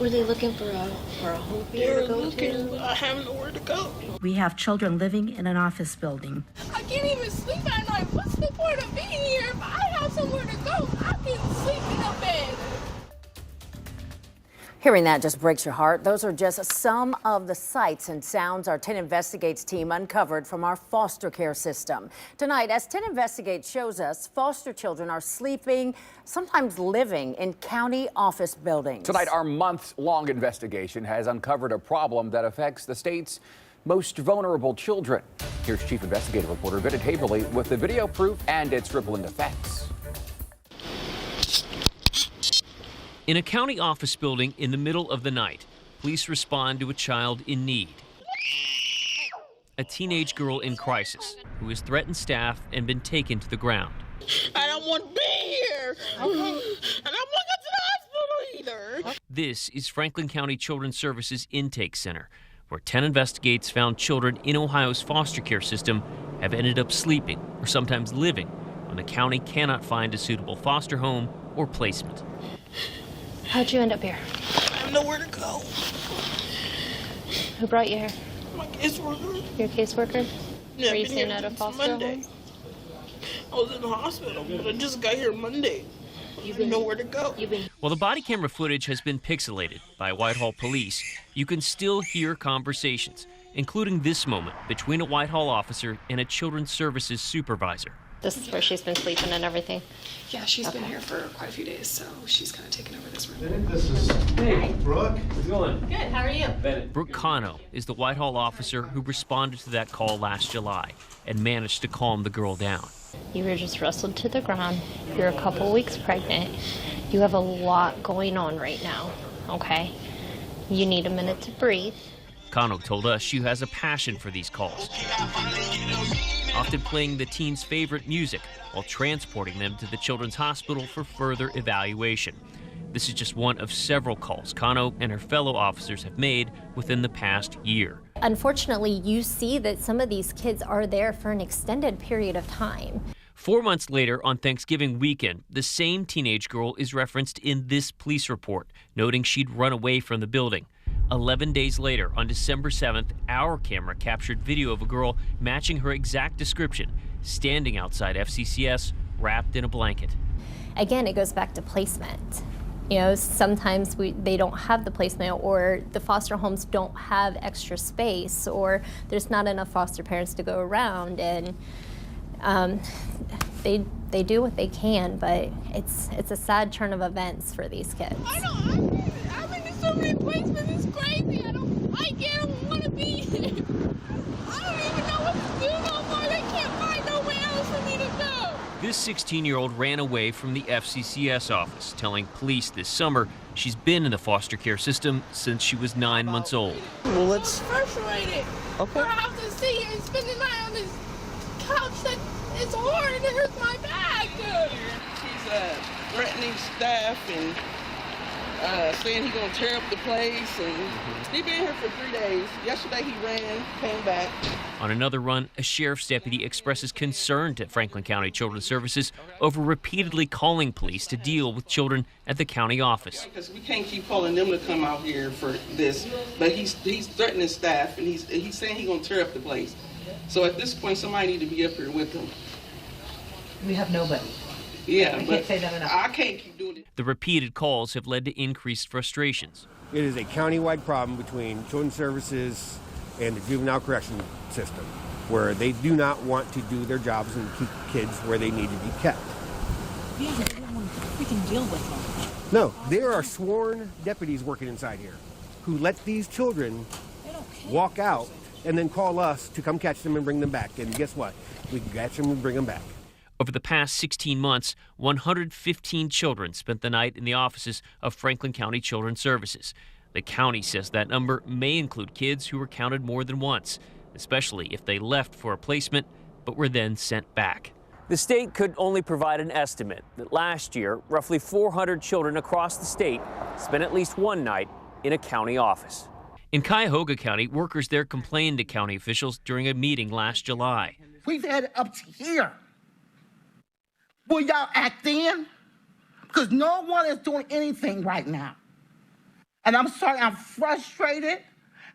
Were they looking for a home for you to go to? I have nowhere to go. We have children living in an office building. I can't even sleep at night. What's the point of being here if I have somewhere to go? I can sleep in a bed. Hearing that just breaks your heart. Those are just some of the sights and sounds our 10 Investigates team uncovered from our foster care system. Tonight, as 10 Investigates shows us, foster children are sleeping, sometimes living in county office buildings. Tonight, our months-long investigation has uncovered a problem that affects the state's most vulnerable children. Here's Chief Investigative Reporter Vinnet Haverly with the video proof and its rippling effects. In a county office building in the middle of the night, police respond to a child in need. A teenage girl in crisis who has threatened staff and been taken to the ground. I don't want to be here. And I don't want to go to the hospital either. This is Franklin County Children's Services Intake Center, where 10 Investigates found children in Ohio's foster care system have ended up sleeping or sometimes living when the county cannot find a suitable foster home or placement. How'd you end up here? I have nowhere to go. Who brought you here? My caseworker. Your caseworker? Yeah, Were you I've been staying here at a since foster Monday. home? I was in the hospital, but I just got here Monday. I have nowhere to go. While the body camera footage has been pixelated by Whitehall police, you can still hear conversations, including this moment between a Whitehall officer and a children's services supervisor. This is where she's been sleeping and everything? Yeah, she's been here for quite a few days, so she's kind of taken over this room. Hey, Brooke. How's it going? Good, how are you? Brooke Cano is the Whitehall officer who responded to that call last July and managed to calm the girl down. You were just wrestled to the ground. You're a couple weeks pregnant. You have a lot going on right now, okay? You need a minute to breathe. Cano told us she has a passion for these calls, often playing the teens' favorite music while transporting them to the children's hospital for further evaluation. This is just one of several calls Cano and her fellow officers have made within the past year. Unfortunately, you see that some of these kids are there for an extended period of time. 4 months later, on Thanksgiving weekend, the same teenage girl is referenced in this police report, noting she'd run away from the building. 11 days later, on December 7th, our camera captured video of a girl matching her exact description, standing outside FCCS, wrapped in a blanket. Again, it goes back to placement. You know, sometimes they don't have the placement, or the foster homes don't have extra space, or there's not enough foster parents to go around, and they do what they can, but it's a sad turn of events for these kids. I've been in so many placements, it's crazy. I don't want to be here. I don't even know what to do no more. They can't find nowhere else for me to go. This 16-year-old ran away from the FCCS office, telling police this summer she's been in the foster care system since she was 9 months old. Well, let's frustrated. Okay. I have to sit here and spend the night on this couch that it's hard and it hurts my back. She's threatening staff and saying he's gonna tear up the place, and he's been here for 3 days. Yesterday he ran, came back. On another run, a sheriff's deputy expresses concern to Franklin County Children's Services over repeatedly calling police to deal with children at the county office. Because we can't keep calling them to come out here for this, but he's threatening staff, and he's saying he's gonna tear up the place. So at this point, somebody need to be up here with him. We have nobody. Yeah, I but can't say that enough. I can't keep doing it. The repeated calls have led to increased frustrations. It is a countywide problem between Children's Services and the juvenile correction system, where they do not want to do their jobs and keep kids where they need to be kept. Yeah, we can deal with them. No, there are sworn deputies working inside here who let these children walk out and then call us to come catch them and bring them back. And guess what? We can catch them and bring them back. Over the past 16 months, 115 children spent the night in the offices of Franklin County Children's Services. The county says that number may include kids who were counted more than once, especially if they left for a placement but were then sent back. The state could only provide an estimate that last year, roughly 400 children across the state spent at least one night in a county office. In Cuyahoga County, workers there complained to county officials during a meeting last July. We've had it up to here. Will y'all act in? Because no one is doing anything right now. And I'm sorry, I'm frustrated.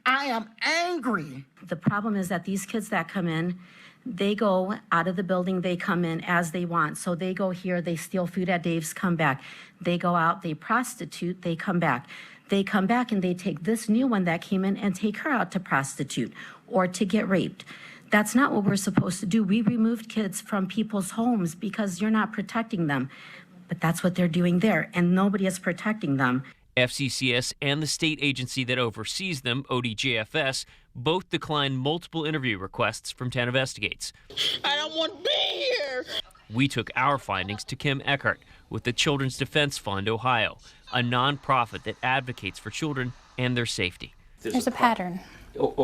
I am angry. The problem is that these kids that come in, they go out of the building, they come in as they want. So they go here, they steal food at Dave's, come back. They go out, they prostitute, they come back. They come back and they take this new one that came in and take her out to prostitute or to get raped. That's not what we're supposed to do. We removed kids from people's homes because you're not protecting them. But that's what they're doing there, and nobody is protecting them. FCCS and the state agency that oversees them, ODJFS, both declined multiple interview requests from 10 Investigates. I don't want to be here. We took our findings to Kim Eckhart with the Children's Defense Fund Ohio, a nonprofit that advocates for children and their safety. There's a pattern.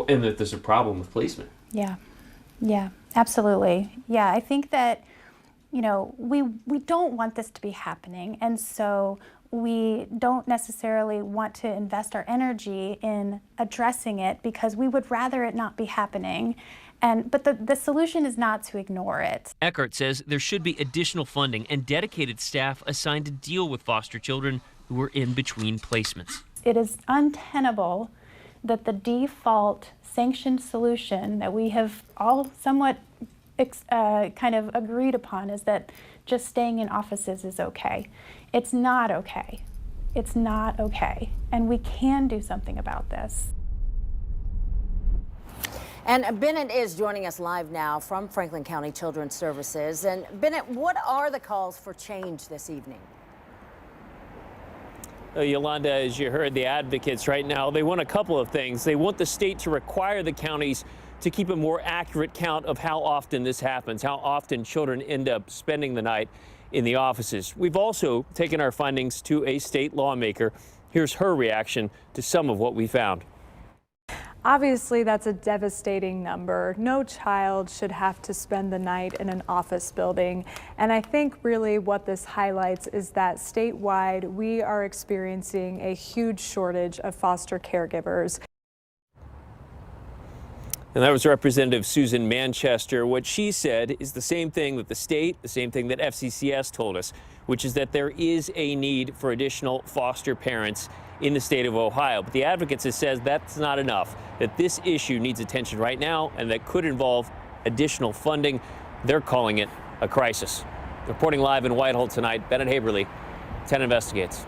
And that there's a problem with placement. Yeah, absolutely. Yeah, I think that, you know, we don't want this to be happening, and so we don't necessarily want to invest our energy in addressing it because we would rather it not be happening. But the solution is not to ignore it. Eckhart says there should be additional funding and dedicated staff assigned to deal with foster children who are in between placements. It is untenable that the default sanctioned solution that we have all somewhat kind of agreed upon is that just staying in offices is okay. It's not okay. It's not okay. And we can do something about this. And Bennett is joining us live now from Franklin County Children's Services. And Bennett, what are the calls for change this evening? Yolanda, as you heard, the advocates right now, they want a couple of things. They want the state to require the counties to keep a more accurate count of how often this happens, how often children end up spending the night in the offices. We've also taken our findings to a state lawmaker. Here's her reaction to some of what we found. Obviously, that's a devastating number. No child should have to spend the night in an office building. And I think really what this highlights is that statewide, we are experiencing a huge shortage of foster caregivers. And that was Representative Susan Manchester. What she said is the same thing that the state, the same thing that FCCS told us, which is that there is a need for additional foster parents in the state of Ohio. But the advocates have said that's not enough, that this issue needs attention right now and that could involve additional funding. They're calling it a crisis. Reporting live in Whitehall tonight, Bennett Haberly, 10 Investigates.